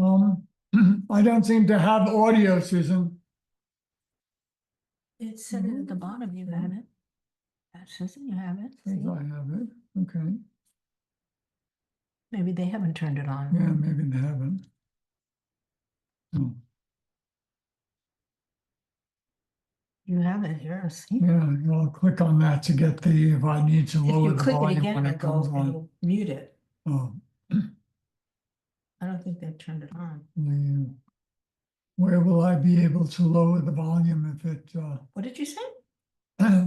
Um, I don't seem to have audio, Susan. It said it at the bottom, you have it. Susan, you have it. Yes, See? I have it. Okay. Maybe they haven't turned it on. Yeah, maybe they haven't. Oh, You have it here, see? yeah, I'll click on that to get the, if I need to If lower you the click it volume again, when it comes on. it'll mute it. Oh, I don't think they've turned it on. yeah. Where will I be able to lower the volume if it, What did you say?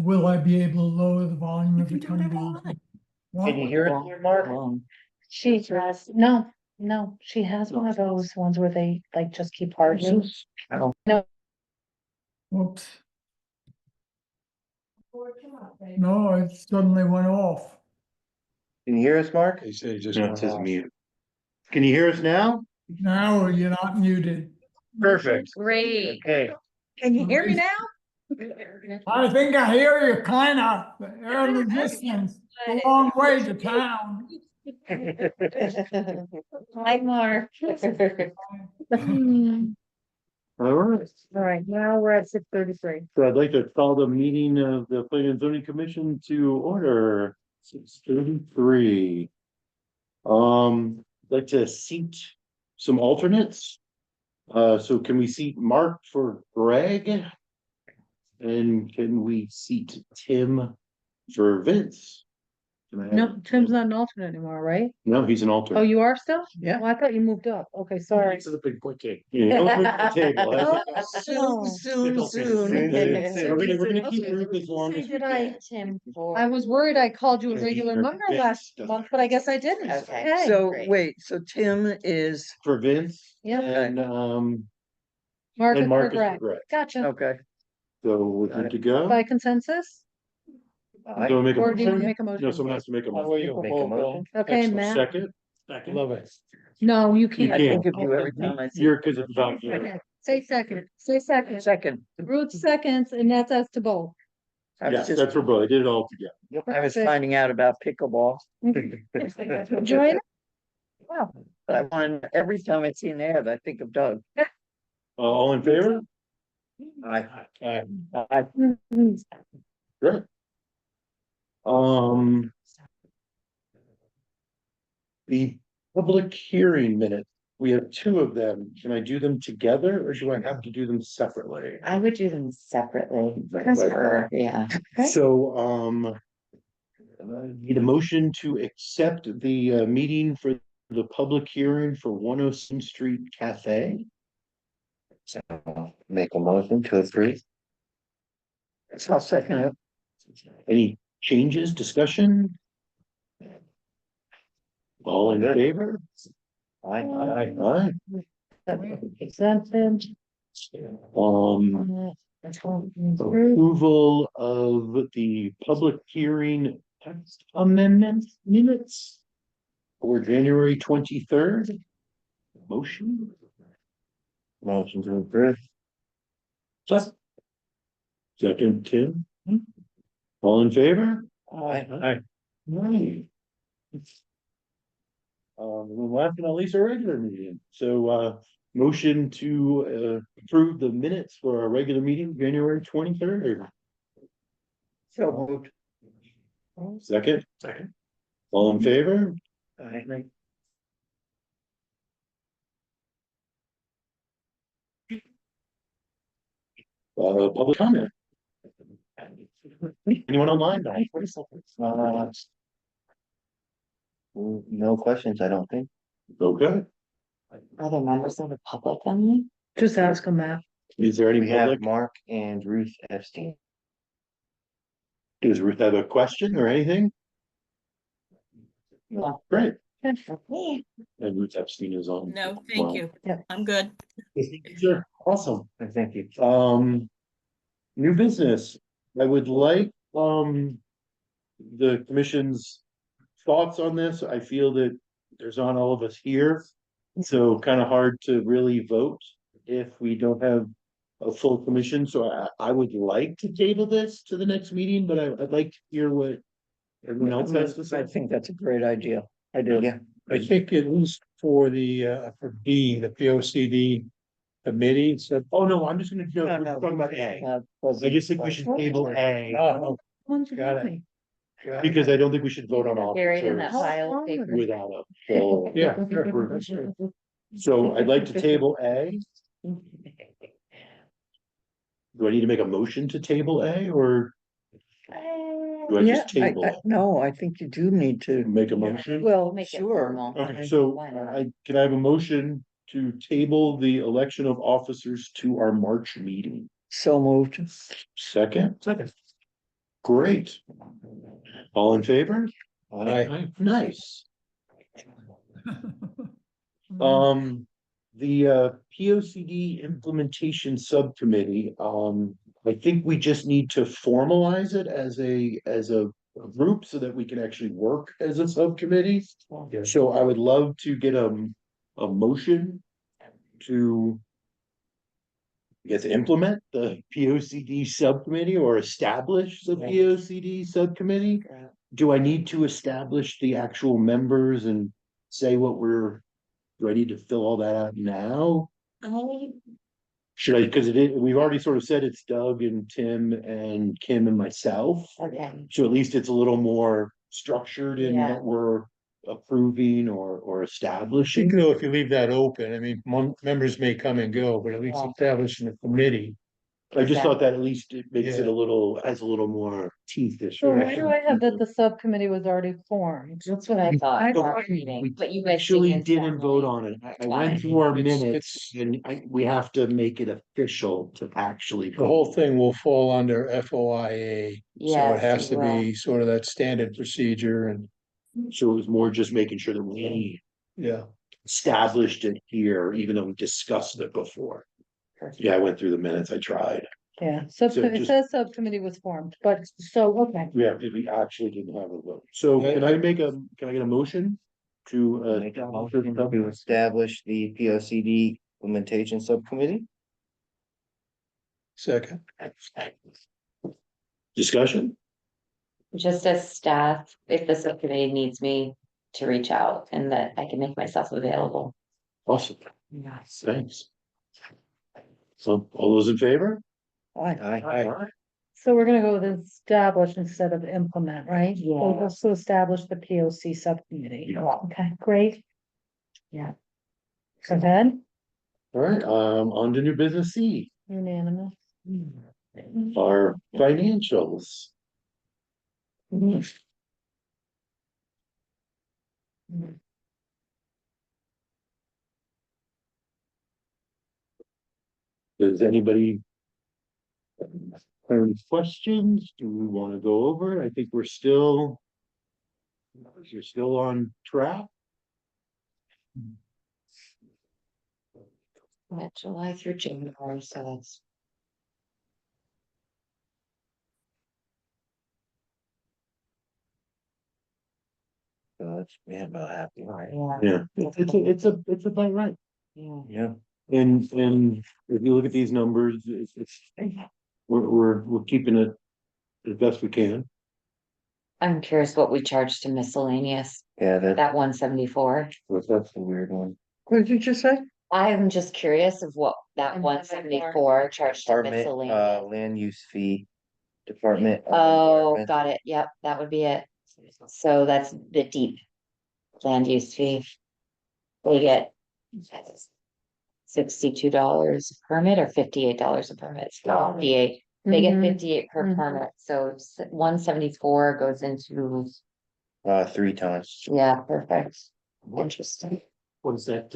will I be able to lower the volume You if can it do comes whatever you on? want. What? Can you hear it here, Mark? She has, no, she has one of those ones where they like just keep hardening. Whoops. No, it suddenly went off. Can you hear us, Mark? They say just. No, it says mute. Can you hear us now? Now you're not muted. Perfect. Great. Okay. Can you hear me now? I think I hear you kind of, air in the distance, a long way to town. Hi, Mark. All right. All right, now we're at 6:33. So I'd like to call the meeting of the Planning and Zoning Commission to order, 6:33. I'd like to seat some alternates. So can we seat Mark for Greg? And can we seat Tim for Vince? Can I have- No, Tim's not an alternate anymore, right? No, he's an alternate. Oh, you are still? Yeah. Well, I thought you moved up. Okay, sorry. This is a big quick cake. Yeah, don't move the table. We're gonna keep Ruth as long as we Did I, can. Tim? I was worried I called you a regular number last month, but I guess I didn't. Okay, so wait, so Tim is, For Vince Yep, and, Mark and is Mark is correct. correct. Gotcha. okay. So we're good to go. By consensus? So make a Or do you motion? make a No, motion? someone has to make a How are motion. you? Make a motion. Okay, Excellent. Matt. Second, Love it. No, you You can't. I can't. think of you every time I see. you're, cause it's about you. Okay, say second, say second. Second, Ruth seconds, and that's us to both. I Yeah, was just, that's for both. I did it all together. I was finding out about pickleball, Join? wow, but I want, every time I see an ad, I think of Doug. All in favor? I, Great. The public hearing minutes, we have two of them. Can I do them together or do I have to do them separately? I would do them separately. Separate. Yeah. So, need a motion to accept the meeting for the public hearing for 107 Street Cafe. So make a motion to approve. I'll second it. Any changes, discussion? All in favor? Aye. Exempted. Approval of the public hearing text amendment minutes for January 23rd. Motion? Motion to approve. Second, Tim. All in favor? Aye. Right. And last but not least, our regular meeting. So, motion to approve the minutes for our regular meeting, January 23rd. So moved. Second? All in favor? Aye. Public comment. Anyone online? No questions, I don't think. Okay. Are there members of the public on Just ask them that. Is there any We have public? Mark and Ruth Epstein. Does Ruth have a question or anything? No. Great. Yeah. And Ruth Epstein is on. No, thank you. Yeah. I'm good. Sure. Awesome. Thank you. New business. I would like, the commission's thoughts on this. I feel that there's not all of us here. So kind of hard to really vote if we don't have a full commission. So I would like to table this to the next meeting, but I'd like to hear what everyone else has to I say. think that's a great idea. I do. Yeah. I think it was for for B, the P O C D committee, so. Oh, no, I'm just gonna, no, No, we're no. talking about A. Uh, I just think we should table A, Oh, One's got it. really- got it. because I don't think we should vote on Buried in that officers pile of paper. without a full. Yeah, sure. So I'd like to table A. Do I need to make a motion to table A, or do I Yeah, just table it? no, I think you do need to, Make a motion? well, Make it sure. formal. Okay, so Why not? can I have a motion to table the election of officers to our March meeting? So moved. Second? Second. Great. All in favor? Aye. Nice. The P O C D implementation subcommittee, I think we just need to formalize it as a group so that we can actually work as a subcommittee. So I would love to get a motion to, I guess, implement the P O C D subcommittee or establish the P O C D subcommittee. Do I need to establish the actual members and say what do I need to fill all that out now? Should I, because we've already sort of said it's Doug and Tim and Kim and myself. Okay, So at least it's a little more structured in Yeah. what we're approving or You establishing. know, if you leave that open, I mean, members may come and go, but at least Yeah. establishing a committee. I just thought that at least it makes it Yeah. has a little more teethish. so why do I have that the subcommittee was already formed? That's what I thought. I last thought meeting, we But you guys Actually didn't didn't vote formally. on it. I Why? went through our It's- minutes and we have to make it official to actually. The whole thing will fall under FOIA, so Yes, it has it to be sort of that standard procedure and, So it was more just making sure that we yeah. established it here, even though we discussed it before. Yeah, I went through the minutes, I tried. Yeah, So subcommittee, it just- says subcommittee was formed, but so, okay. Yeah, we actually didn't have a vote. So can I get a motion to Make a motion to establish the P O C D implementation subcommittee. Second, discussion? Just as staff, if the subcommittee needs me to reach out and that I can make myself available. Awesome, Yes. thanks. So all those in favor? Aye. So we're gonna go with establish instead of implement, right? Yeah. We'll also establish the P O C subcommittee. Yeah. Okay, great. Yeah. Go ahead, All right, on to new business C, unanimous. our financials. Does anybody have any questions? Do we want to go over it? I think you're still on track. July through January, so that's. So that's, yeah, about happy. Yeah, it's about right. Yeah. Yeah. And if you look at these numbers, it's, we're keeping it as best we can. I'm curious what we charge to miscellaneous, Yeah, that 174. that's the weird one. What did you just say? I'm just curious of what that 174 charged to Department, miscellaneous. land use fee. Department. of Oh, Environment. got it. Yep, that would be it. So that's the deep land use fee. They get $62 a permit or $58 a permit. It's 58. They get Mhm. 58 per Mhm. permit, so 174 goes into, 3 times. yeah, perfect. Interesting. What is that?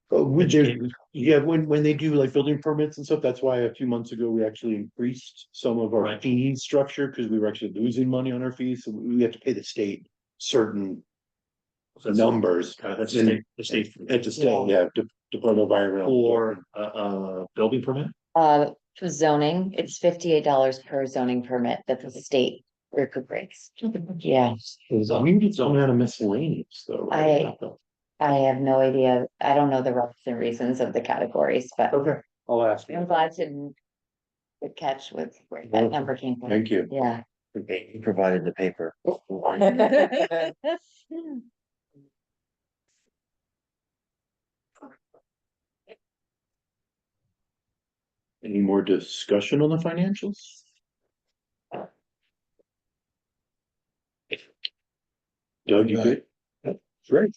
When they do like building permits and stuff, that's why a few months ago, we actually increased some of our fee structure, because we were actually losing money on our fees, so we have to pay the state certain numbers. That's And- the state. At the state, yeah, Department of Environmental. For building permit? For zoning, it's $58 per zoning permit that the state recuperates. Yeah, We need some out of miscellaneous though. right? I have no idea. I don't know the reps and reasons of the categories, but Okay, I'll ask. I'm glad to catch with where that number came from. Thank you. Yeah. He provided the paper. Any more discussion on the financials? Doug, you good? Great.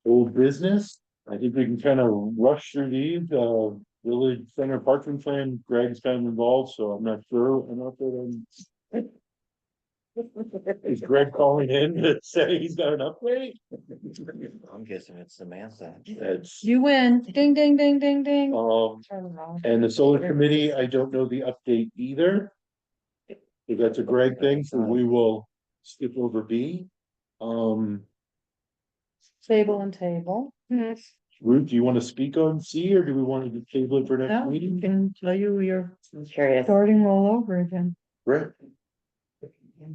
Old business, I think we can kind of rush through these, village center parking plan, Greg's kind of involved, so I'm not sure enough of them. Is Greg calling in to say he's got an update? I'm guessing it's Samantha. That's, You win. Ding, ding, ding, ding, ding. Turn around. And the solar committee, I don't know the update either. If that's a Greg thing, so we will skip over B. Table and table. Ruth, do you want to speak on C or do we want to table it for next No, meeting? you can tell you you're I'm curious. starting all over again. Right.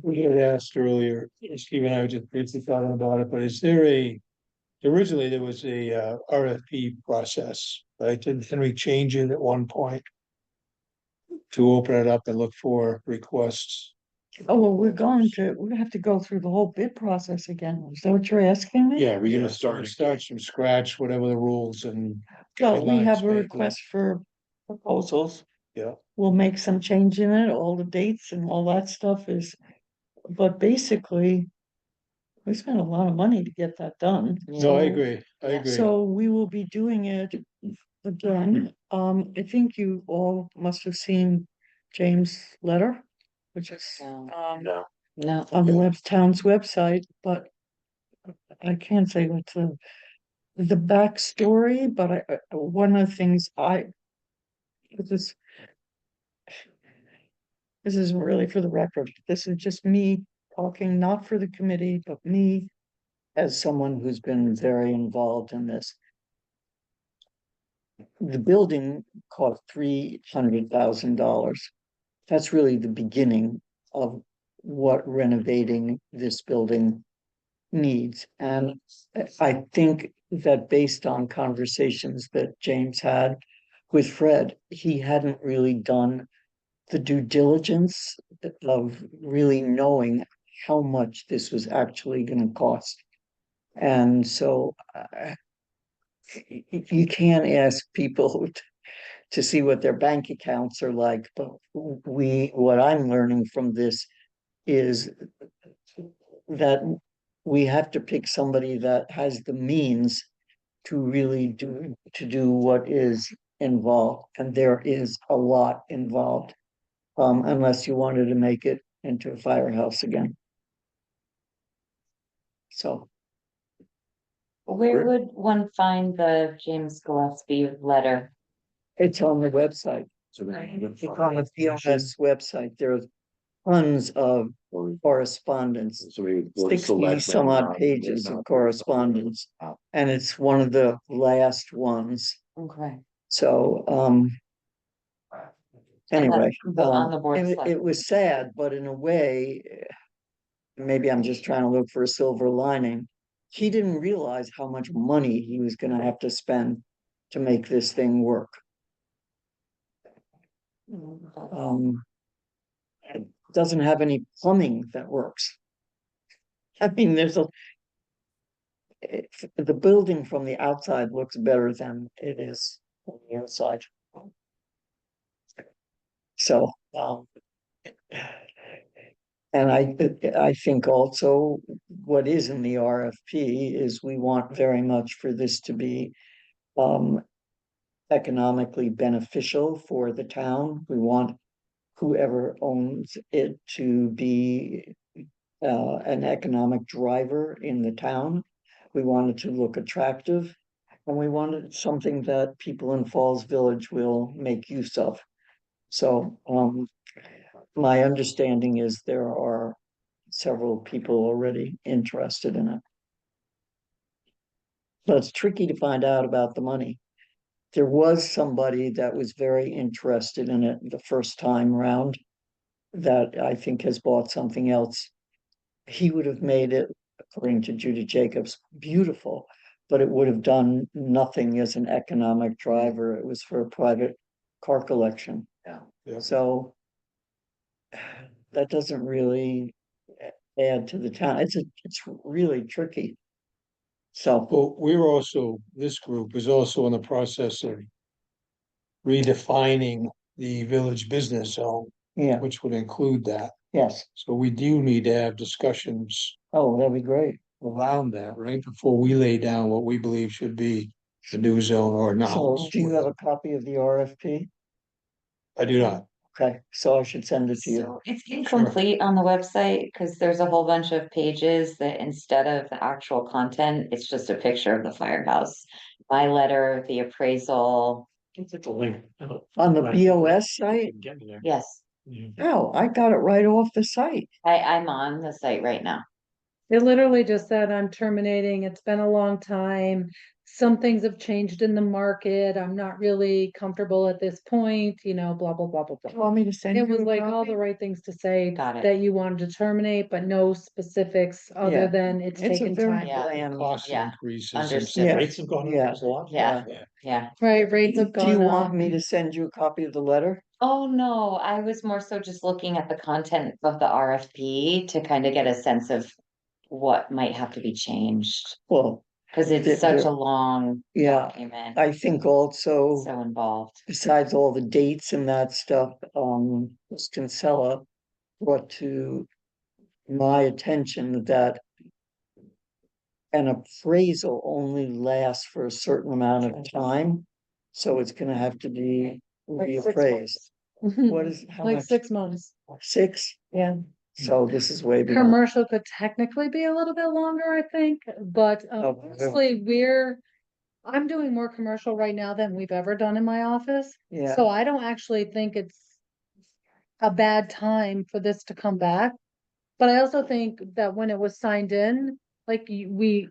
We had asked earlier, Steve and I were just briefly talking about it, but is there originally there was a RFP process, right? Didn't we change it at one point? To open it up and look for requests? Oh, well, we're gonna have to go through the whole bid process again. Is that what you're asking me? Yeah, we're gonna Start start. from scratch, whatever the rules and. Well, we have a guidelines may be. request for proposals. Yeah. We'll make some change in it, all the dates and all that stuff is, but basically. We spent a lot of money to get that done. No, I So- agree, I agree. So we will be doing it again. I think you all must have seen James' letter, which is No. No. No, on the town's website, but I can't say what's the backstory, but one of the things this isn't really for the record. This is just me talking, not for the committee, but me as someone who's been very involved in this. The building cost $300,000. That's really the beginning of what renovating this building needs. And I think that based on conversations that James had with Fred, he hadn't really done the due diligence of really knowing how much this was actually going to cost. And so you can't ask people to see what their bank accounts are like, but what I'm learning from this is that we have to pick somebody that has the means to really do what is involved, and there is a lot involved, unless you wanted to make it into a firehouse again. So. where would one find the James Gillespie letter? It's on the website. So It's on the POS website. There's tons of correspondence, So we. 60 some odd pages of correspondence. And it's one of the last ones. Okay. So, anyway, On the board. it was sad, but in a way, maybe I'm just trying to look for a silver lining. He didn't realize how much money he was gonna have to spend to make this thing work. It doesn't have any plumbing that works. I mean, the building from the outside looks better than it is on the inside. So, and I think also what is in the RFP is we want very much for this to be economically beneficial for the town. We want whoever owns it to be an economic driver in the town. We want it to look attractive, and we wanted something that people in Falls Village will make use of. So, my understanding is there are several people already interested in it. But it's tricky to find out about the money. There was somebody that was very interested in it the first time round that I think has bought something else. He would have made it, according to Judy Jacobs, beautiful, but it would have done nothing as an economic driver. It was for a private car collection. Yeah. So that doesn't really add to the town. It's really tricky. So, Well, this group is also in the process of redefining the village business zone, Yeah, which would include that. yes. So we do need to have discussions Oh, that'd be great. around that, right, before we lay down what we believe should be the new zone or not. So do you have a copy of the RFP? I do not. Okay, so I should send it to you. So it's incomplete on the website because there's a whole bunch of pages that instead of the actual content, it's just a picture of the firehouse. My letter, the appraisal, It's a link. On the BOS site? Get me there. yes, Oh, I got it right off the site. I'm on the site right now. It literally just said, I'm terminating. It's been a long time. Some things have changed in the market. I'm not really comfortable at this point, you know, blah, blah, blah, blah, You blah. want me to send you? It was a like all copy? the right things to say Got it. that you wanted to terminate, but no specifics other Yeah. than it's It's a taken very time. Yeah. bland. Cost Yeah, increases. and understood. stuff. Rates have gone up. Yeah. a lot. Yeah. Yeah. Yeah. Right, rates have Do you gone want up. me to send you a copy of the letter? Oh, no, I was more so just looking at the content of the RFP to kind of get a sense of what might have to be changed. Well, Cause There- it's such there- a long yeah, document, I think also, so involved. besides all the dates and that stuff, Ms. Kinsella brought to my attention that an appraisal only lasts for a certain amount of time. So it's gonna have to be Like 6 reappraised. What is, how Like much? 6 months, 6? yeah. So this is way beyond. Commercial could technically be a little bit longer, I think, but Oh, honestly, I'm doing more commercial right now than we've ever done in my office. Yeah, So I don't actually think it's a bad time for this to come back. But I also think that when it was signed in, like we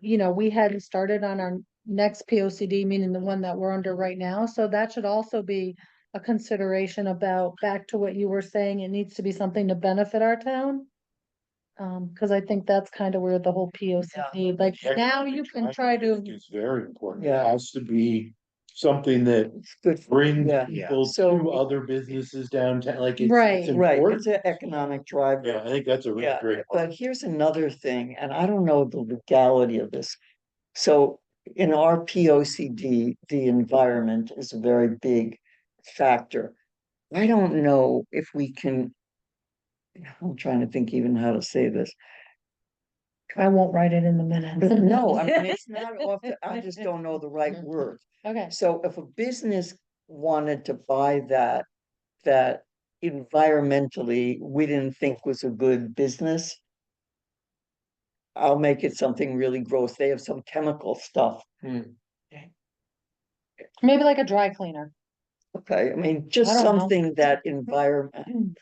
hadn't started on our next POCD, meaning the one that we're under right now. So that should also be a consideration about, back to what you were saying, it needs to be something to benefit our town. Cause I think that's kind of where the whole POCD, like now you can try to, It's very important. It Yeah. has to be something that it's good. brings Yeah. people So- to other businesses downtown, like it's Right. it's Right, important. it's an economic driver. Yeah, I think that's a really Yeah, great. but here's another thing, and I don't know the legality of this. So in our POCD, the environment is a very big factor. I don't know if we can. I'm trying to think even how to say this. I won't write it in the minutes. No, I mean, it's not off, I just don't know the right word. Okay, So if a business wanted to buy that environmentally we didn't think was a good business. I'll make it something really gross. They have some chemical stuff. maybe like a dry cleaner. Okay, I mean, just I don't know. something that environment.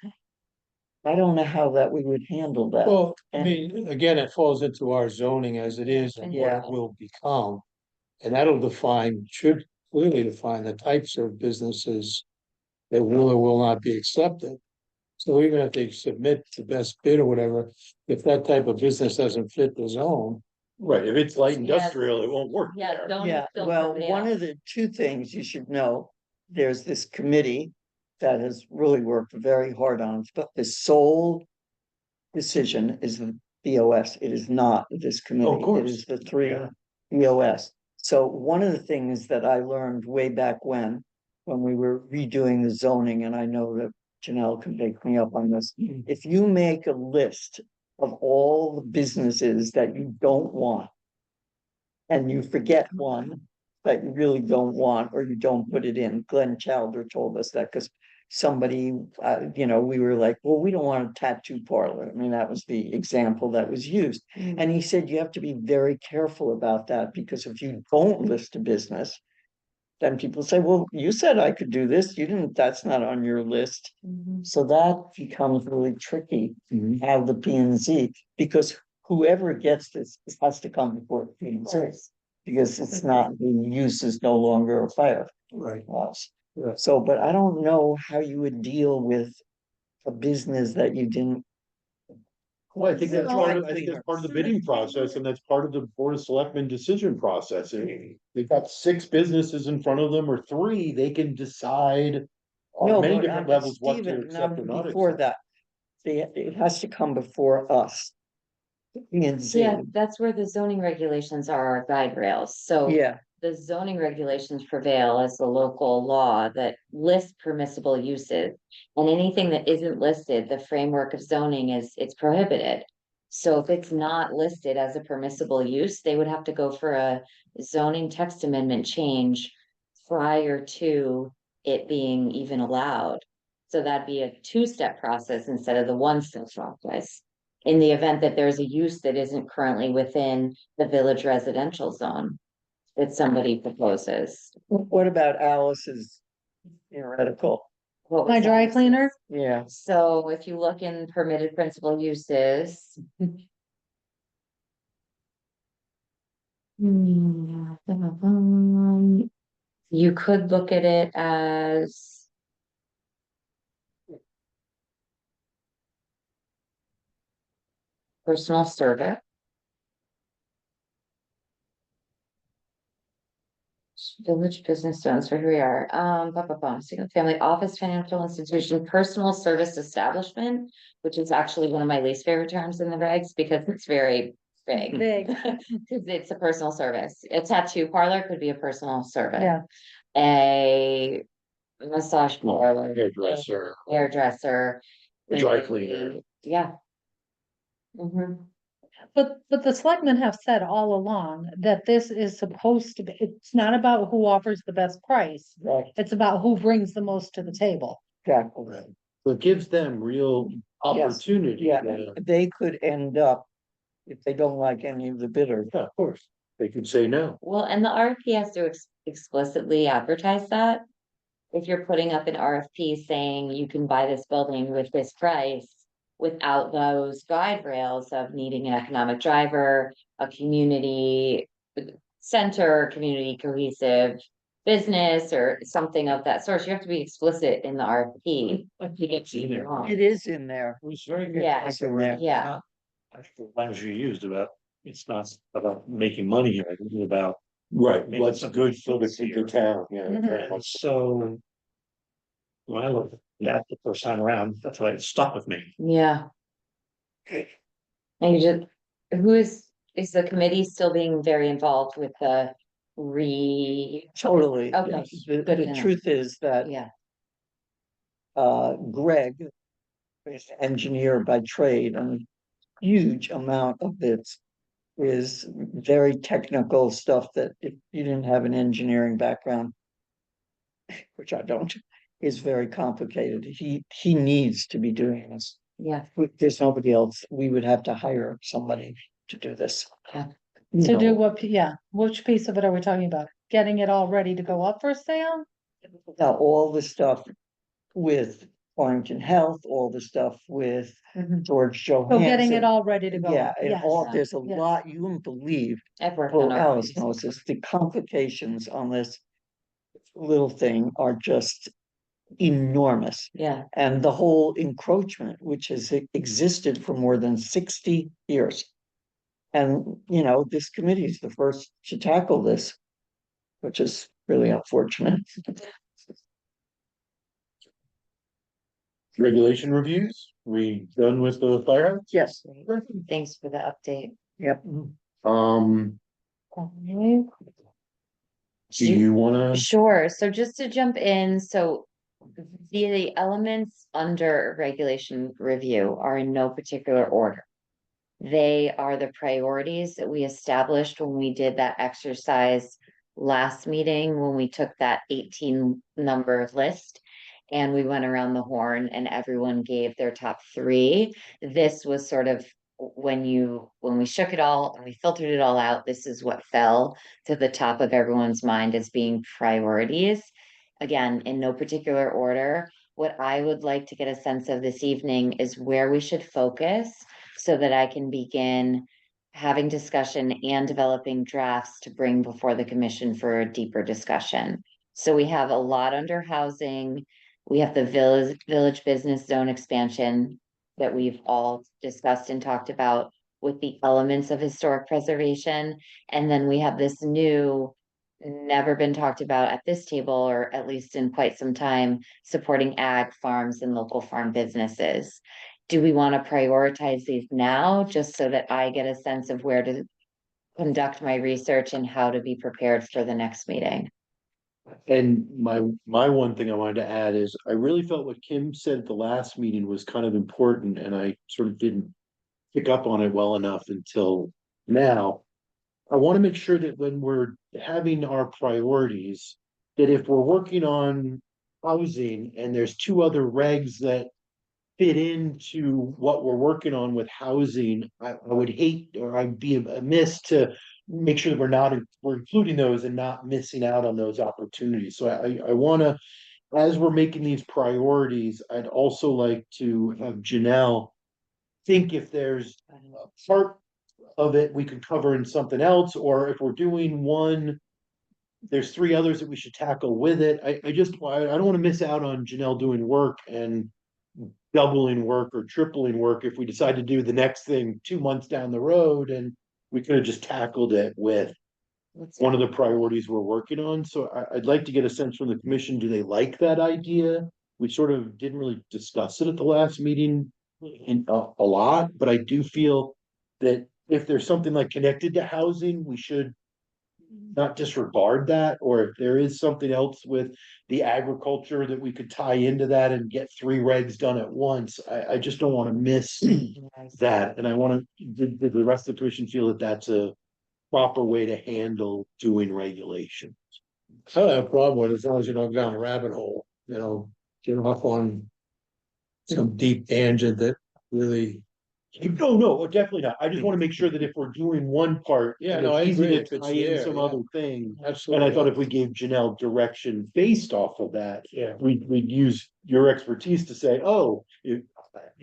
I don't know how that we would handle that. Well, I mean, again, it falls into our zoning as it is and what Yeah. it will become. And that'll should clearly define the types of businesses that will or will not be accepted. So even if they submit the best bid or whatever, if that type of business doesn't fit the zone. Right, if it's light Yes. industrial, it won't work Yeah, there. don't. Yeah, don't well, somebody one else. of the two things you should know, there's this committee that has really worked very hard on it, but the sole decision is the BOS. It is not this committee. It course. is the three Yeah. BOS. So one of the things that I learned way back when we were redoing the zoning, and I know that Janelle can take me up on this. If you make a list of all the businesses that you don't want, and you forget one that you really don't want, or you don't put it in. Glenn Chowder told us that because somebody, we were like, well, we don't want a tattoo parlor. I mean, that was the example that was used. And he said, you have to be very careful about that, because if you don't list a business, then people say, well, you said I could do this. You didn't, that's not on your list. So that becomes really tricky, how the P and Z, because whoever gets this has to come before the P and Z. Because it's not, the use is no longer a fire. Right. Loss. Yeah. So, but I don't know how you would deal with a business that you didn't. Well, I think that's Dry part of, I think cleaner. that's part of the bidding process, and that's part of the Board of Selectmen decision process. And they've got 6 businesses in front of them, or 3, they can decide No, on many but different I'm levels what to Stephen, accept or not before accept. that, it has to come before us. P and Z. Yeah, that's where the zoning regulations are our guide rails, so. Yeah, the zoning regulations prevail as the local law that lists permissible uses. And anything that isn't listed, the framework of zoning it's prohibited. So if it's not listed as a permissible use, they would have to go for a zoning text amendment change prior to it being even allowed. So that'd be a two-step process instead of the one-step process. In the event that there's a use that isn't currently within the village residential zone that somebody proposes. What about Alice's theoretical? What My was dry that? cleaner, Yeah, So if you look in permitted principal uses. You could look at it as. Personal service. Village business zones, so here we are, single family office, financial institution, personal service establishment, which is actually one of my least favorite terms in the regs because it's very big. big, Cause it's a personal service. A tattoo parlor could be a personal service. yeah. A massage parlor, Hairdresser, hairdresser. a dry cleaner. Yeah. Mhm. But the selectmen have said all along that this is supposed to be, it's not about who offers the best price. right, It's about who brings the most to the table. exactly. So it gives them real opportunity. Yeah, Yeah, they could end up, if they don't like any of the bidders, of course. They could say no. Well, and the RFP has to explicitly advertise that. If you're putting up an RFP saying you can buy this building with this price. Without those guide rails of needing an economic driver, a community center, community cohesive. Business or something of that sort, you have to be explicit in the RFP. I think it's in there. it is in there. It was very good. Yeah. It's in there. Yeah, That's the language you used about, it's not about making money here, it's about. Right, Maybe what's something good for the fits here. town, yeah. Mhm. And so. When I looked at that the first time around, that's why it stuck with me. yeah. And you just, is the committee still being very involved with the Totally. Okay, yes. The good to know. truth is that yeah, Greg is an engineer by trade, and a huge amount of this is very technical stuff that if you didn't have an engineering background, which I don't, is very complicated. He needs to be doing this. yeah, There's nobody else. We would have to hire somebody to do this. Yeah. You To do know, what, yeah, which piece of it are we talking about? Getting it all ready to go up for sale? now all the stuff with Farmington Health, all the stuff with Mhm. George So getting Johansson. it all ready to go Yeah, up, and yes. all, there's a yes. lot, you wouldn't believe, I've worked well, on. Alice RFPs. knows this, the complications on this little thing are just enormous. Yeah, And the whole encroachment, which has existed for more than 60 years. And, you know, this committee is the first to tackle this, which is really unfortunate. Regulation reviews, we done with the firehouse? Yes, thanks for the update. yep. Do you wanna? Sure, so just to jump in, so the elements under regulation review are in no particular order. They are the priorities that we established when we did that exercise last meeting, when we took that 18 number list. And we went around the horn and everyone gave their top three. This was sort of when we shook it all and we filtered it all out, this is what fell to the top of everyone's mind as being priorities. Again, in no particular order. What I would like to get a sense of this evening is where we should focus so that I can begin having discussion and developing drafts to bring before the commission for a deeper discussion. So we have a lot under housing. We have the village business zone expansion that we've all discussed and talked about with the elements of historic preservation. And then we have this new, never been talked about at this table, or at least in quite some time, supporting ag farms and local farm businesses. Do we want to prioritize these now, just so that I get a sense of where to conduct my research and how to be prepared for the next meeting. And my one thing I wanted to add is I really felt what Kim said at the last meeting was kind of important, and I sort of didn't pick up on it well enough until now. I want to make sure that when we're having our priorities, that if we're working on housing and there's two other regs that fit into what we're working on with housing, I would hate, or I'd be amiss to make sure that we're including those and not missing out on those opportunities. So I wanna, as we're making these priorities, I'd also like to have Janelle think if there's a part of it we could cover in something else, or if we're doing one, there's three others that we should tackle with it. I don't want to miss out on Janelle doing work and doubling work or tripling work if we decide to do the next thing 2 months down the road, and we could have just tackled it with one of the priorities we're working on. So I'd like to get a sense from the commission, do they like that idea? We sort of didn't really discuss it at the last meeting in a lot, but I do feel that if there's something like connected to housing, we should not disregard that, or if there is something else with the agriculture that we could tie into that and get three regs done at once. I just don't want to miss that, and I want to, did the rest of the commission feel that that's a proper way to handle doing regulation? I don't have a problem with it as long as you don't go down a rabbit hole, get off on some deep tangent that really. No, definitely not. I just want to make sure that if we're doing one part. Yeah, that no, I it's easy agree. to If it's tie in there, some yeah. other thing. Absolutely. And I thought if we gave Janelle direction based off of that, Yeah. we'd use your expertise to say, oh, you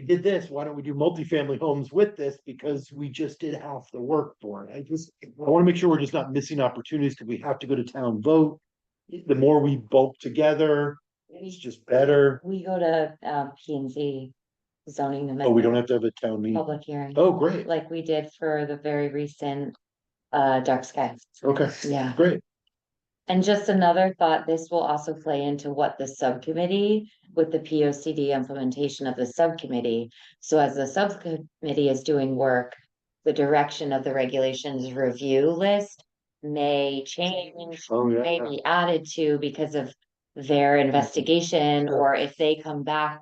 did this, why don't we do multifamily homes with this? Because we just did half the work for it. I want to make sure we're just not missing opportunities because we have to go to town vote. The more we bulk together, it's just better. We go to P and Z zoning amendment. Oh, we don't have to have a town meeting. Public hearing. Oh, great. Like we did for the very recent dark sky. Okay, Yeah. great. And just another thought, this will also play into what the subcommittee with the P O C D implementation of the subcommittee. So as the subcommittee is doing work, the direction of the regulations review list may change, Oh, yeah. may be added to because of their investigation, or if they come back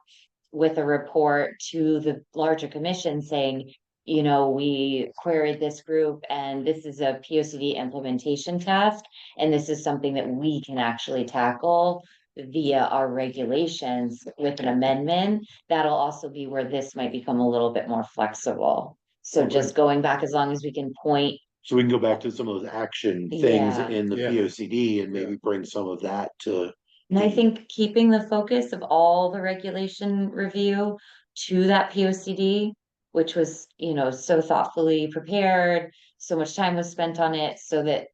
with a report to the larger commission saying, we queried this group and this is a P O C D implementation task. And this is something that we can actually tackle via our regulations with an amendment. That'll also be where this might become a little bit more flexible. So Okay. just going back, as long as we can point. So we can go back to some of those action things Yeah. in the Yeah. P O C D and maybe bring some of that to. And I think keeping the focus of all the regulation review to that P O C D, which was, so thoughtfully prepared, so much time was spent on it, so that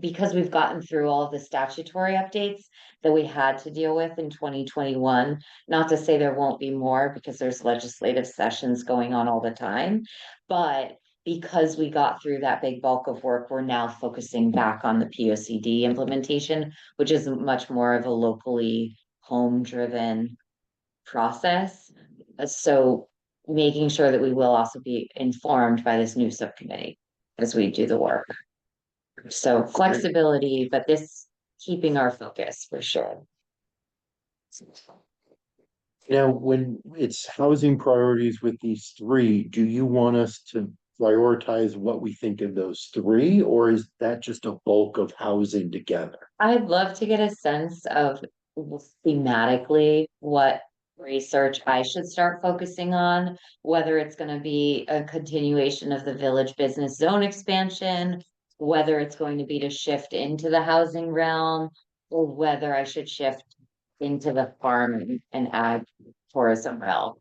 because we've gotten through all of the statutory updates that we had to deal with in 2021, not to say there won't be more because there's legislative sessions going on all the time, but because we got through that big bulk of work, we're now focusing back on the P O C D implementation, which is much more of a locally home-driven process. So making sure that we will also be informed by this new subcommittee as we do the work. So flexibility, but this keeping our focus for sure. Now, when it's housing priorities with these three, do you want us to prioritize what we think of those three, or is that just a bulk of housing together? I'd love to get a sense of thematically what research I should start focusing on, whether it's going to be a continuation of the village business zone expansion, whether it's going to be to shift into the housing realm, or whether I should shift into the farm and ag tourism realm.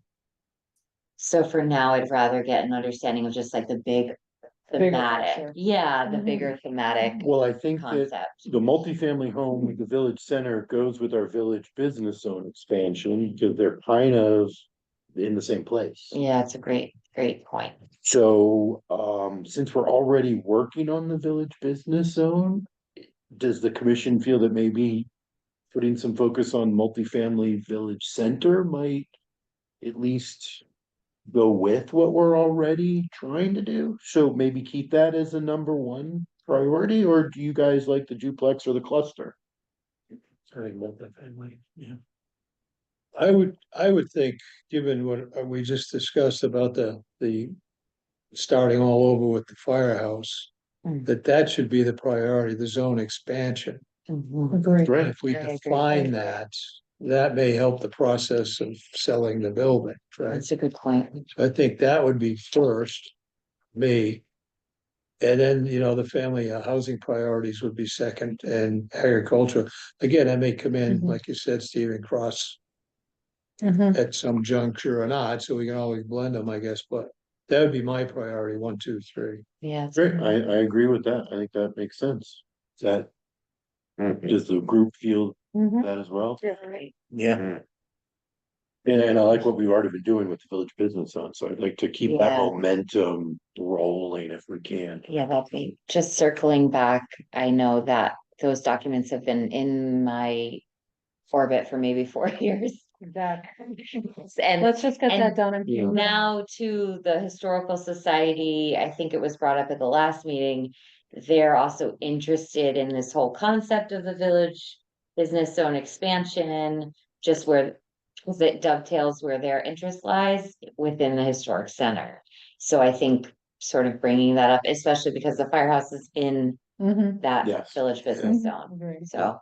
So for now, I'd rather get an understanding of just like the big thematic, picture. the bigger thematic Well, I think that concept. the multifamily home with the village center goes with our village business zone expansion because they're kind of in the same place. Yeah, it's a great point. So, since we're already working on the village business zone, does the commission feel that maybe putting some focus on multifamily village center might at least go with what we're already trying to do? So maybe keep that as a number one priority, or do you guys like the duplex or the cluster? Sorry, multifamily, yeah. I would think, given what we just discussed about the starting all over with the firehouse, Mm. that should be the priority, the zone expansion. Agreed. Right. If we I agree. define that, that may help the process of selling the building, right? That's a good point. So I think that would be first, me. And then, the family housing priorities would be second, and agriculture. Again, I may come in, Mhm. like you said, Stephen, cross Mhm. at some juncture or not, so we can always blend them, I guess, but that would be my priority, 1, 2, 3. Yeah. it's Great, good. I agree with that. I think that makes sense. Does the group feel Mhm. that as well? Right. Yeah, And I like what we've already been doing with the village business zone, so I'd like to keep that Yeah. momentum rolling if we can. Yeah, that'd be, just circling back, I know that those documents have been in my orbit for maybe 4 years. Exactly. And Let's just get that and done. And now to the Historical Society, I think it was brought up at the last meeting. They're also interested in this whole concept of the village business zone expansion, just where, because it dovetails where their interest lies within the historic center. So I think sort of bringing that up, especially because the firehouse is in Mhm. that Yes. village business Mhm. zone, Agreed. so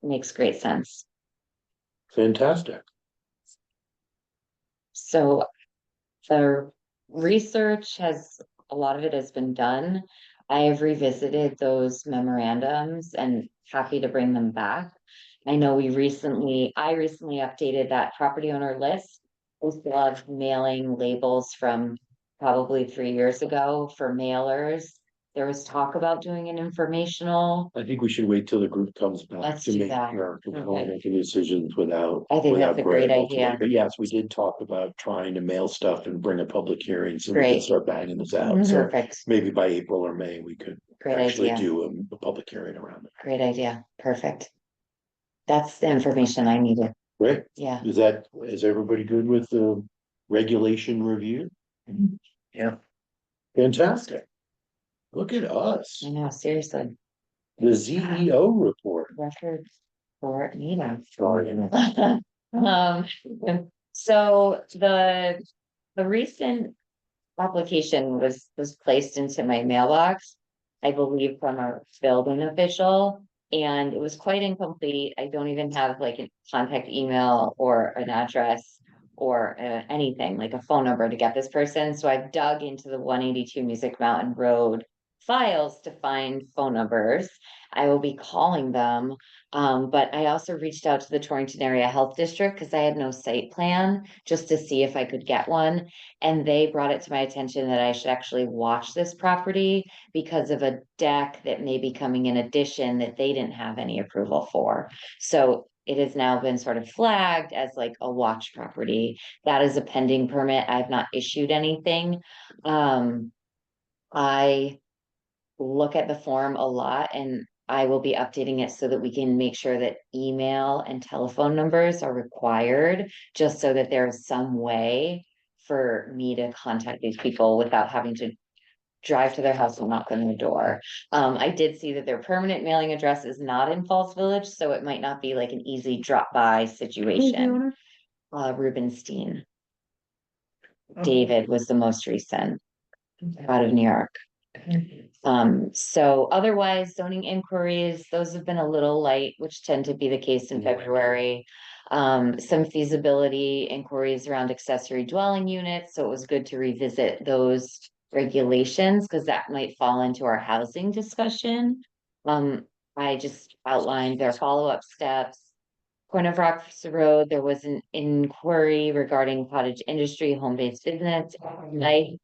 makes great sense. Fantastic. So the research has, a lot of it has been done. I have revisited those memorandums and happy to bring them back. I know I recently updated that property owner list. We still have mailing labels from probably 3 years ago for mailers. There was talk about doing an informational. I think we should wait till the group comes back Let's to do make that. sure, we don't Okay. make any decisions without. I think that's without a great Greg ultimately. idea. But yes, we did talk about trying to mail stuff and bring a public hearing, so we can Great. start banging this out. So Perfect. maybe by April or May, we could Great actually idea. do a public hearing around it. Great idea. Perfect. That's the information I needed. Great. Yeah. Is everybody good with the regulation review? yeah. Fantastic. Look at us, I know, seriously. the ZEO report. Record for meeting. Um, so the recent application was placed into my mailbox, I believe from a building official, and it was quite incomplete. I don't even have like a contact email or an address or anything, like a phone number to get this person. So I've dug into the 182 Music Mountain Road files to find phone numbers. I will be calling them. But I also reached out to the Torrington Area Health District because I had no site plan just to see if I could get one. And they brought it to my attention that I should actually watch this property because of a deck that may be coming in addition that they didn't have any approval for. So it has now been sort of flagged as like a watch property. That is a pending permit. I have not issued anything. I look at the form a lot and I will be updating it so that we can make sure that email and telephone numbers are required, just so that there is some way for me to contact these people without having to drive to their house and knock on their door. I did see that their permanent mailing address is not in Falls Village, so it might not be like an easy drop by Who's the situation. owner? Rubenstein. David was the most recent out of New York. So otherwise zoning inquiries, those have been a little light, which tend to be the case in February. Some feasibility inquiries around accessory dwelling units, so it was good to revisit those regulations, because that might fall into our housing discussion. I just outlined their follow-up steps. Point of Rocks Road, there was an inquiry regarding cottage industry, home-based business. I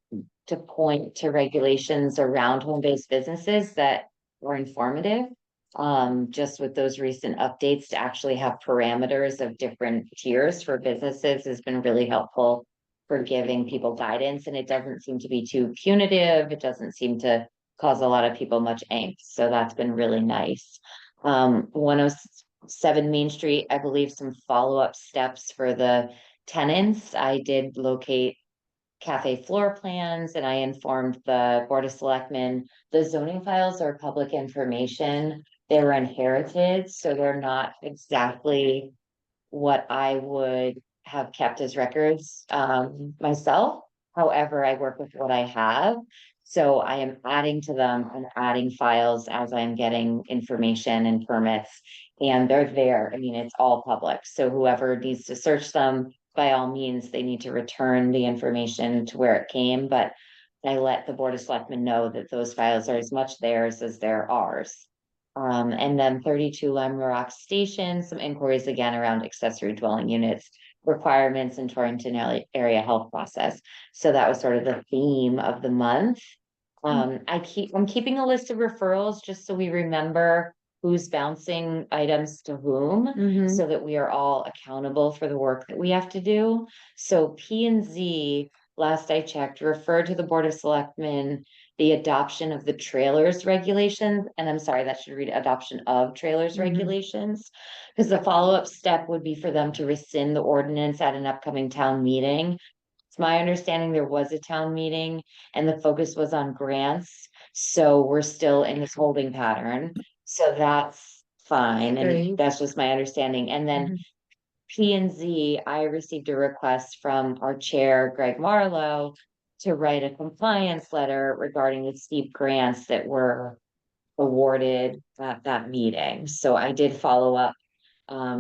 to point to regulations around home-based businesses that were informative. Just with those recent updates to actually have parameters of different tiers for businesses has been really helpful for giving people guidance, and it doesn't seem to be too punitive. It doesn't seem to cause a lot of people much angst. So that's been really nice. 107 Main Street, I believe some follow-up steps for the tenants. I did locate cafe floor plans, and I informed the Board of Selectmen. The zoning files are public information. They were inherited, so they're not exactly what I would have kept as records myself. However, I work with what I have. So I am adding to them and adding files as I'm getting information and permits. And they're there. I mean, it's all public. So whoever needs to search them, by all means, they need to return the information to where it came. But I let the Board of Selectmen know that those files are as much theirs as they're ours. And then 32 Lime Rock Station, some inquiries again around accessory dwelling units, requirements in Torrington area health process. So that was sort of the theme of the month. I'm keeping a list of referrals just so we remember who's bouncing items to whom, Mhm. so that we are all accountable for the work that we have to do. So P and Z, last I checked, referred to the Board of Selectmen the adoption of the trailers regulations, and I'm sorry, that should read adoption of trailers Mhm. regulations. Because the follow-up step would be for them to rescind the ordinance at an upcoming town meeting. It's my understanding there was a town meeting and the focus was on grants, so we're still in this holding pattern. So that's fine, Okay. and that's just my understanding. And then Mhm. P and Z, I received a request from our chair, Greg Marlowe, to write a compliance letter regarding the steep grants that were awarded at that meeting. So I did follow up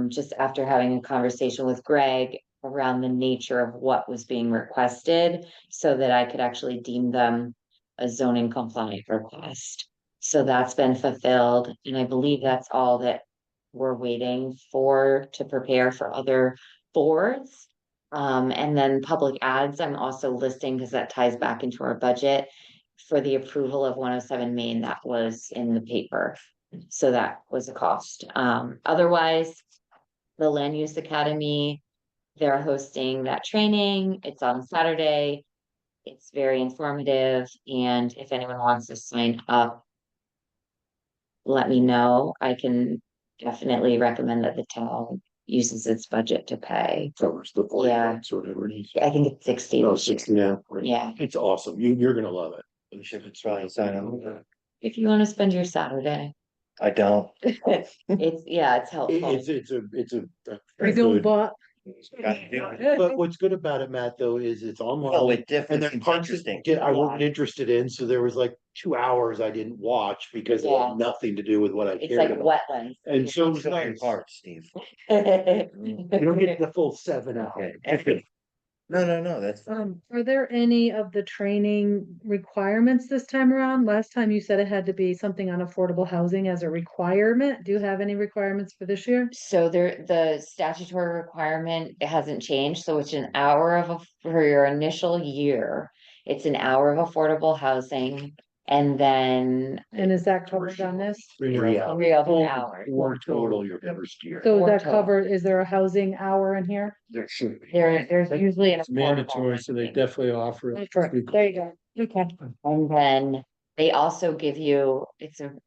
just after having a conversation with Greg around the nature of what was being requested so that I could actually deem them a zoning compliant request. So that's been fulfilled, and I believe that's all that we're waiting for to prepare for other boards. And then public ads, I'm also listing because that ties back into our budget for the approval of 107 Main that was in the paper. So that was a cost. Otherwise, the Land Use Academy, they're hosting that training. It's on Saturday. It's very informative, and if anyone wants to sign up, let me know. I can definitely recommend that the town uses its budget to pay. Covers the 40 Yeah. bucks or whatever it is. I think it's 60. No, this year. 60 now. Yeah, It's awesome. You're gonna love it. We should try sign up. if you want to spend your Saturday. I don't. It's helpful. It's a. I don't, good- but. Gotta do it. But what's good about it, Matt, though, is it's online. Oh, it And definitely there's seems parts interesting. that I wasn't interested in, so there was like 2 hours I didn't watch because it Yeah. had nothing to do with what I It's cared like about. wetlands. And so it was Show your nice. part, Steve. You don't get the full 7 hours. Okay. No, that's fine. Are there any of the training requirements this time around? Last time you said it had to be something on affordable housing as a requirement. Do you have any requirements for this year? So the statutory requirement, it hasn't changed, so it's an hour for your initial year. It's an hour of affordable housing, and then And is that covered on this? 3 hours. 3 of an Full- hour. Or total your first year. So is Or that total. covered, is there a housing hour in here? There should be. There's usually an It's affordable mandatory, so they housing. definitely offer it. There you go. Okay. And then they also give you, it's an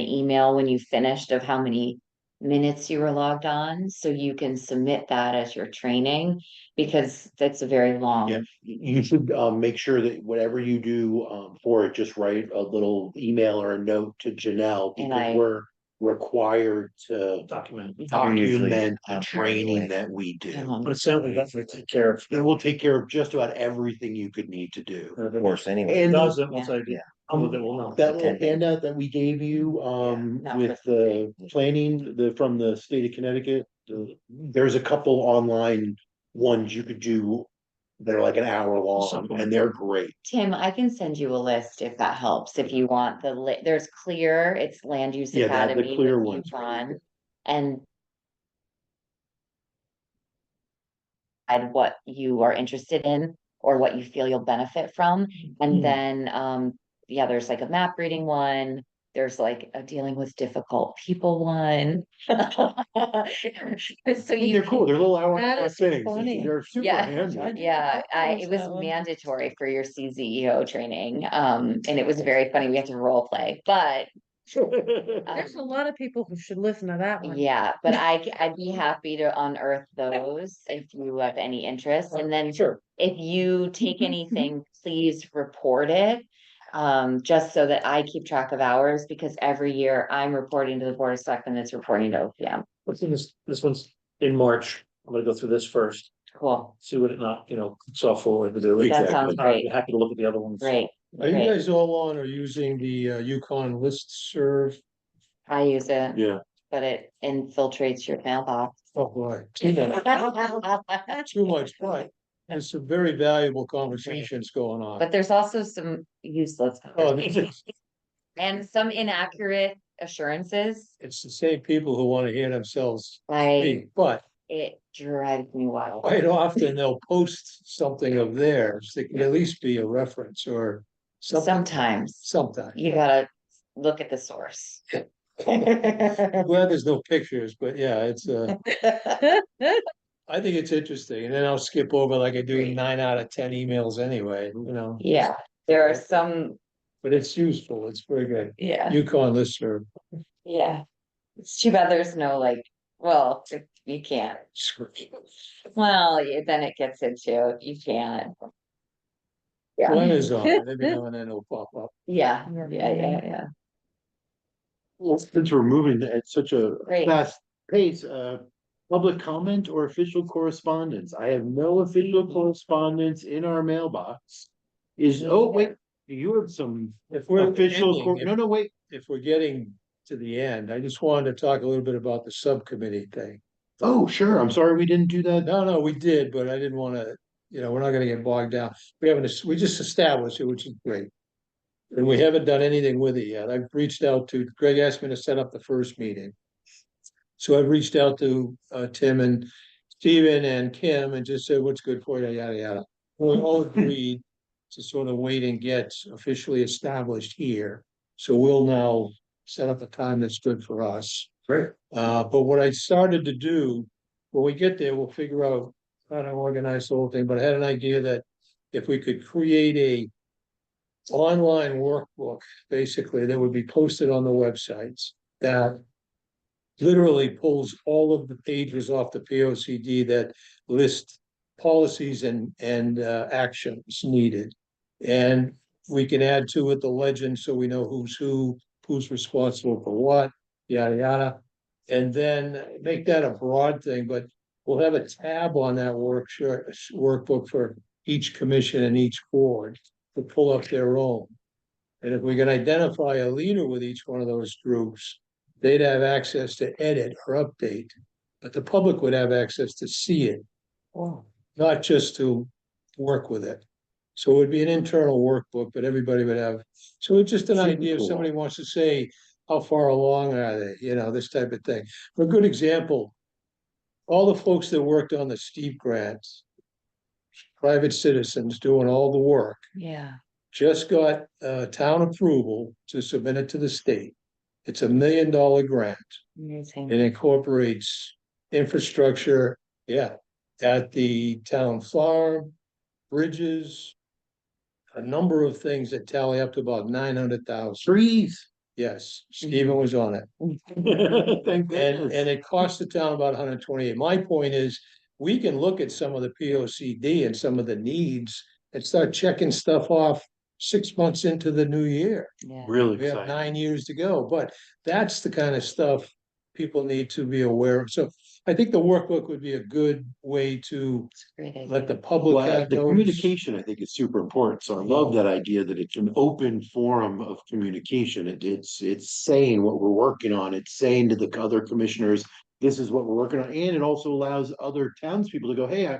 email when you finished of how many minutes you were logged on, so you can submit that as your training, because that's a very long. Yeah, you should make sure that whatever you do for it, just write a little email or a note to Janelle, And because I- we're required to Document. document the I'm training anyway. that we do. But it sounds like that's what take care of. It will take care of just about everything you could need to do. Of course, anyway. And Does it, once I do, Yeah. that will know. that little Okay. handout that we gave you Not with the planning, from the state of Connecticut, there's a couple online ones you could do that are like an hour long, and they're great. Tim, I can send you a list if that helps, if you want there's Clear, it's Land Use Yeah, the Academy. Clear with one's really Yukon, good. And what you are interested in or what you feel you'll benefit from. And then, yeah, there's like a map reading one. There's like a dealing with difficult people one. So They're cool, they're little hour That long is things, funny. they're super Yeah, handy. yeah, it That was one. mandatory for your CZEO training, and it was very funny, we had to role play, but There's a lot of people who should listen to that one. Yeah, but I'd be happy to unearth those if you have any interest, and then Sure. if you take anything, please report it. Just so that I keep track of hours, because every year I'm reporting to the Board of Selectmen, it's reporting to OPM. What's in this one's in March. I'm gonna go through this first, Cool, see what it not, it's all forward to do. that sounds I'd great, be happy to look at the other ones. great, Are you great. guys all on or using the Yukon listserv? I use it, Yeah, but it infiltrates your mailbox. Oh, boy, too much, but there's some very valuable conversations going on. But there's also some useless Oh, and some inaccurate assurances, it's the same people who want to hear themselves like speak, but it drives me wild. quite often they'll post something of theirs that can at least be a reference or something. Sometimes Sometimes. you gotta look at the source. I'm glad there's no pictures, but yeah, it's I think it's interesting, and then I'll skip over like I do 9 out of 10 emails anyway, Yeah, there are some, but it's useful, it's very good. yeah, Yukon listserv. yeah. It's too bad there's no like, well, you can't. Well, then it gets into, you can't. Yeah, Glenn is on it, every now and then it'll pop up. yeah. well, since we're moving at such a Great. fast pace, public comment or official correspondence? I have no official correspondence in our mailbox. Wait, you have some If we're official, ending, no, wait. if we're getting to the end, I just wanted to talk a little bit about the subcommittee thing. Oh, sure, I'm sorry we didn't do that. No, we did, but I didn't wanna, we're not gonna get bogged down. We just established it, which is great. And we haven't done anything with it yet. I've reached out to, Greg asked me to set up the first meeting. So I've reached out to Tim and Steven and Kim and just said, what's good for you, yada, yada. We all agreed to sort of wait and get officially established here. So we'll now set up a time that's good for us. Great. But what I started to do, when we get there, we'll figure out how to organize the whole thing, but I had an idea that if we could create a online workbook, basically, that would be posted on the websites that literally pulls all of the pages off the P O C D that list policies and actions needed. And we can add to it the legend so we know who's who's responsible for what, yada, yada. And then make that a broad thing, but we'll have a tab on that workbook for each commission and each board to pull up their own. And if we can identify a leader with each one of those groups, they'd have access to edit or update, but the public would have access to see it, not just to work with it. So it would be an internal workbook, but everybody would have, so it's just an Super idea, if cool. somebody wants to say, how far along are they, this type of thing. For a good example, all the folks that worked on the steep grants, private citizens doing all the work, Yeah. just got town approval to submit it to the state. It's $1 million grant. Amazing. It incorporates infrastructure, at the town farm, bridges, a number of things that tally up to about 900,000. Trees. Yes, Stephen was on it. Thank goodness. And it cost the town about 128. My point is, we can look at some of the P O C D and some of the needs and start checking stuff off 6 months into the new year. Yeah. Really We have exciting. 9 years to go, but that's the kind of stuff people need to be aware of. So I think the workbook would be a good way to It's a great idea. let the public Well, have the notice. communication, I think, is super important. So I love that idea that it's an open forum of communication. It's saying what we're working on. It's saying to the other commissioners, this is what we're working on. And it also allows other townspeople to go, hey,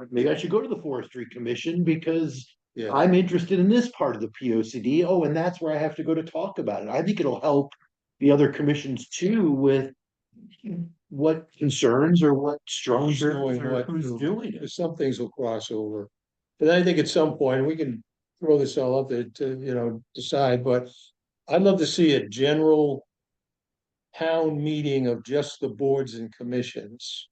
maybe I should go to the Forestry Commission because Yeah, I'm interested in this part of the P O C D. Oh, and that's where I have to go to talk about it. I think it'll help the other commissions too with what concerns or what structure knowing or what who's to- doing it. some things will cross over. But I think at some point, we can throw this all up there to, decide, but I'd love to see a general town meeting of just the boards and commissions.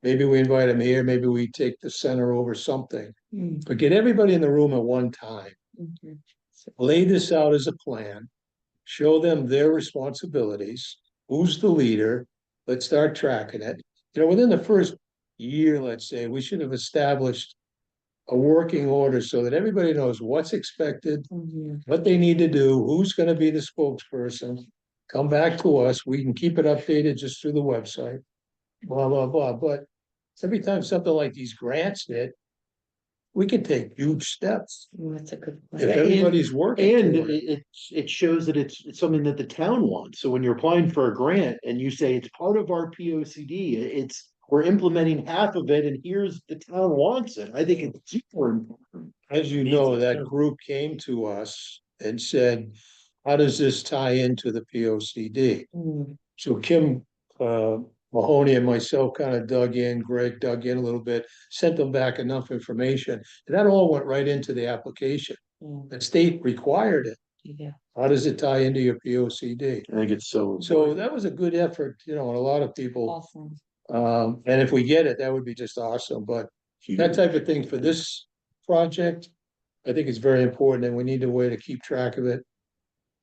Maybe we invite them here, maybe we take the center over something, but get everybody in the room at one time. Mhm. Lay this out as a plan, show them their responsibilities, who's the leader, let's start tracking it. You know, within the first year, let's say, we should have established a working order so that everybody knows what's expected, what they need to do, who's gonna be the spokesperson. Come back to us, we can keep it updated just through the website, blah, blah, blah, but every time something like these grants hit, we can take huge steps That's a good if point. everybody's working. And toward it. it shows that it's something that the town wants. So when you're applying for a grant and you say it's part of our P O C D, we're implementing half of it and here's the town wants it. I think it's super important. As you know, that group came to us and said, how does this tie into the P O C D? So Kim, Mahoney and myself kind of dug in, Greg dug in a little bit, sent them back enough information. And that all went right into the application. The state required it. Yeah. How does it tie into your P O C D? I think it's so. So that was a good effort, you know, and a lot of people, Awesome. and if we get it, that would be just awesome, but that type of thing for this project, I think it's very important and we need a way to keep track of it,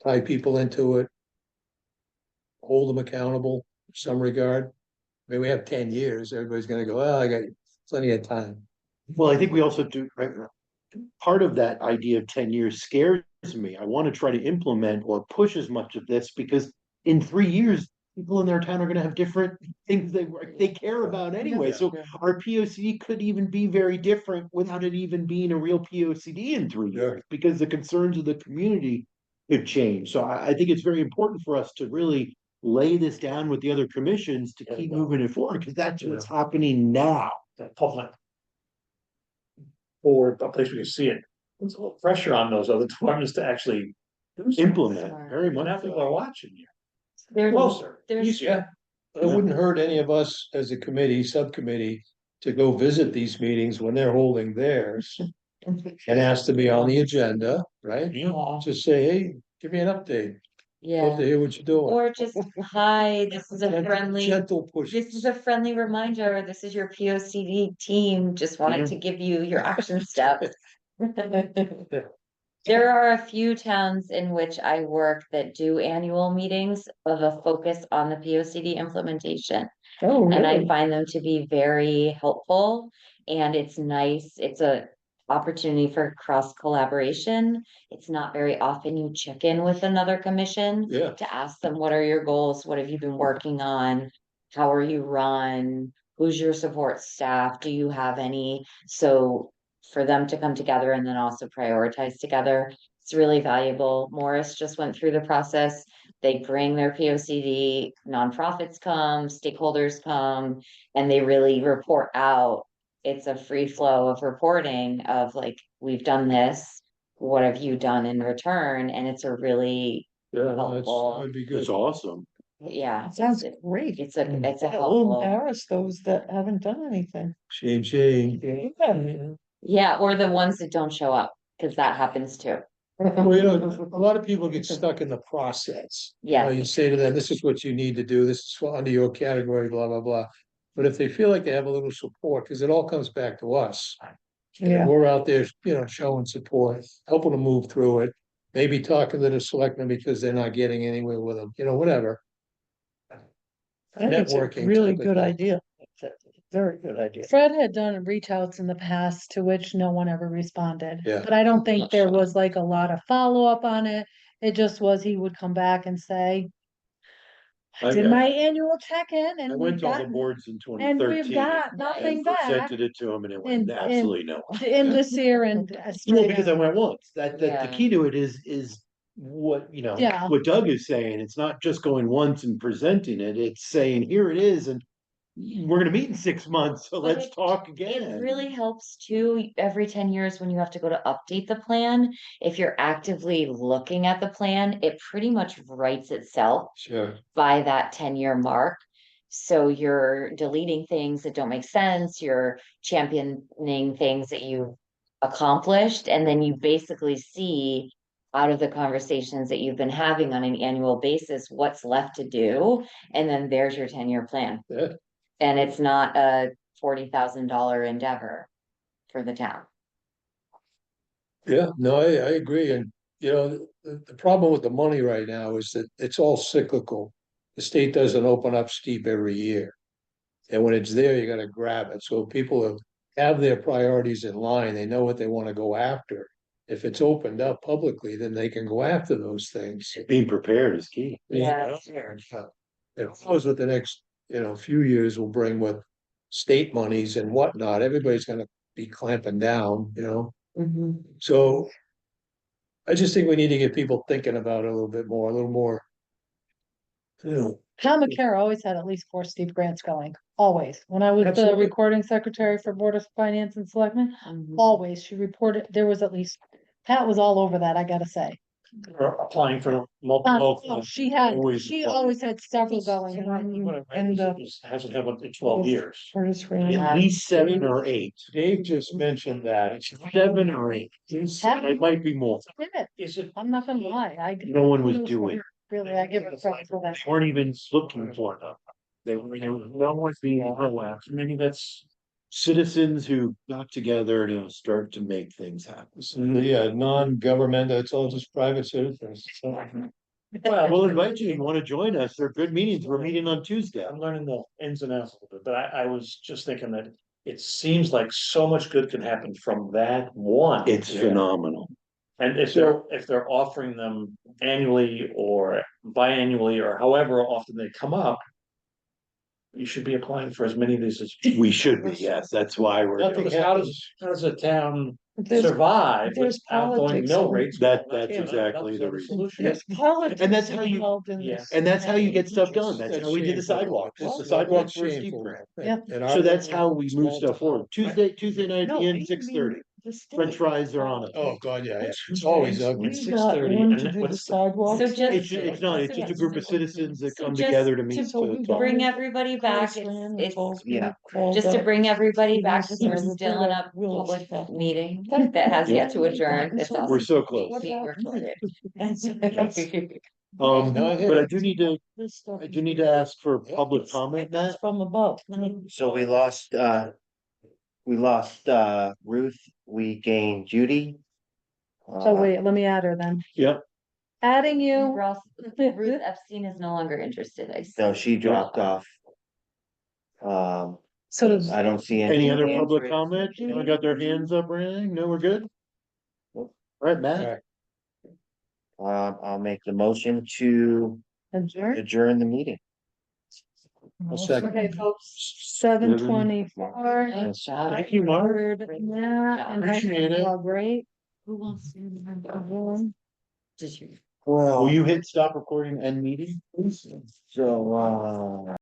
tie people into it, hold them accountable in some regard. I mean, we have 10 years, everybody's gonna go, well, I got plenty of time. Well, I think we also do, right, part of that idea of 10 years scares me. I want to try to implement or push as much of this because in 3 years, people in their town are going to have different things they care about anyway. So our POCD could even be very different without it even being a real POCD in 3 years because the concerns of the community have changed. So I think it's very important for us to really lay this down with the other commissions to keep moving it forward because that's what's happening now. That public. Or a place we can see it. There's a little pressure on those other departments to actually do something. Implement very much. Now people are watching you. There's, Closer, there's, easier. It wouldn't hurt any of us as a committee, subcommittee, to go visit these meetings when they're holding theirs. And ask to be on the agenda, right? Yeah. Just say, hey, give me an update. Love yeah, to hear what you're doing. or just, hi, this is a Gentle- friendly, Gentle push. this is a friendly reminder, this is your P O C D team, just wanted to give you your action steps. There are a few towns in which I work that do annual meetings of a focus on the P O C D implementation. Oh, And I really? find them to be very helpful and it's nice. It's a opportunity for cross collaboration. It's not very often you check in with another commission Yeah. to ask them, what are your goals? What have you been working on? How are you run? Who's your support staff? Do you have any? So for them to come together and then also prioritize together, it's really valuable. Morris just went through the process. They bring their POCD, nonprofits come, stakeholders come, and they really report out. It's a free flow of reporting of like, we've done this, what have you done in return? And it's a really helpful, That'd be good. It's awesome. yeah. Sounds great. It's a We'll helpful, embarrass those that haven't done anything. Shame, shame. Yeah. yeah, or the ones that don't show up, because that happens too. Well, you know, a lot of people get stuck in the process. You know, Yeah. you say to them, this is what you need to do, this is under your category, blah, blah, blah. But if they feel like they have a little support, because it all comes back to us. Yeah. And we're out there, you know, showing support, helping them move through it. Maybe talking to the selectmen because they're not getting anywhere with them, you know, whatever. I think it's a Networking really type of good thing. idea. It's a very good idea. Fred had done reach outs in the past to which no one ever responded. Yeah. But I don't think there was like a lot of follow-up on it. It just was, he would come back and say, I did my annual check-in I and went we've to all the gotten, boards in and 2013. we've got nothing and back presented it to them and it went And- absolutely no. in this year and. Well, straight because I up. went once. The Yeah. key to it is what, you know, Yeah. what Doug is saying. It's not just going once and presenting it. It's saying, here it is, and we're gonna meet in 6 months, so But let's it- talk It again. really helps too, every 10 years when you have to go to update the plan, if you're actively looking at the plan, it pretty much writes itself Sure. by that 10-year mark. So you're deleting things that don't make sense, you're championing things that you've accomplished, and then you basically see out of the conversations that you've been having on an annual basis, what's left to do, and then there's your 10-year plan. Yeah. And it's not a $40,000 endeavor for the town. Yeah, no, I agree, and you know, the problem with the money right now is that it's all cyclical. The state doesn't open up steep every year. And when it's there, you gotta grab it. So people have their priorities in line. They know what they wanna go after. If it's opened up publicly, then they can go after those things. Being prepared is key. Yeah. And who knows what the next, few years will bring with state monies and whatnot. Everybody's gonna be clamping down. Mhm. So I just think we need to get people thinking about it a little more. Tom McCara always had at least 4 steep grants going, always. When I was the Absolutely. recording secretary for Board of Finance and Selectmen, Mhm. always, she reported, there was at least, Pat was all over that, I gotta say. Or applying for multiple. Oh, she had, always she apply. always had several going. And hasn't happened in 12 years. At least 7 or 8. Dave just mentioned that. It's 7 or 8. It might be more. Did it. Is it? I'm not gonna lie, No one was doing. really, I give it credit for that. They weren't even looking for them. There was no one being proactive. Maybe that's, Citizens who got together to start to make things happen. Yeah, non-government, it's all just private citizens. Well, we'll invite you. You want to join us? They're good meetings. We're meeting on Tuesday. I'm learning the ins and outs a little bit, but I was just thinking that it seems like so much good can happen from that one. It's phenomenal. And if they're offering them annually or biannually or however often they come up, you should be applying for as many of these as. We should be, yes. That's why we're doing Because it. how does a town There's- survive there's without going politics no in- rates? That's Yeah, exactly the that's reason. solution. There's politics And that's how you- involved in Yeah. this. And that's how you get stuff done. That's how we did the shameful. sidewalks. It's The sidewalks were a steep shameful. grant. Yeah. And So our- that's how we move stuff forward. Tuesday night at No, the end, we 6:30. the state. French fries are on it. Oh, God, yeah, it's always ugly. We It's got 6:30 one and to do the what's the- sidewalks. So just- It's not, it's just a group of citizens that So come just together to meet. So we to got- talk. Bring everybody back, Graceland, it's, Falls yeah. Creek, just to all bring everybody that. back, because we're Yes, still in a we'll- public meeting that has yet to adjourn. It's We're so close. being recorded. But I do need to, This stuff I is- do need to ask for public comment, Matt. It's from above. So we lost Ruth, we gained Judy. So wait, let me add her then. Yep. Adding you. Ruth Epstein is no longer interested, I see. No, she dropped off. So does, I don't see Any other hands public raised. comment? Anyone got their hands up or anything? No, we're good? All right, Matt. I'll make the motion to adjourn? adjourn the meeting. I'll second. Okay, folks, 7:24. Nice job. Thank you, Mark. Yeah, and Appreciate it. great. Who wants to? Did you? Will you hit stop recording and meeting? So,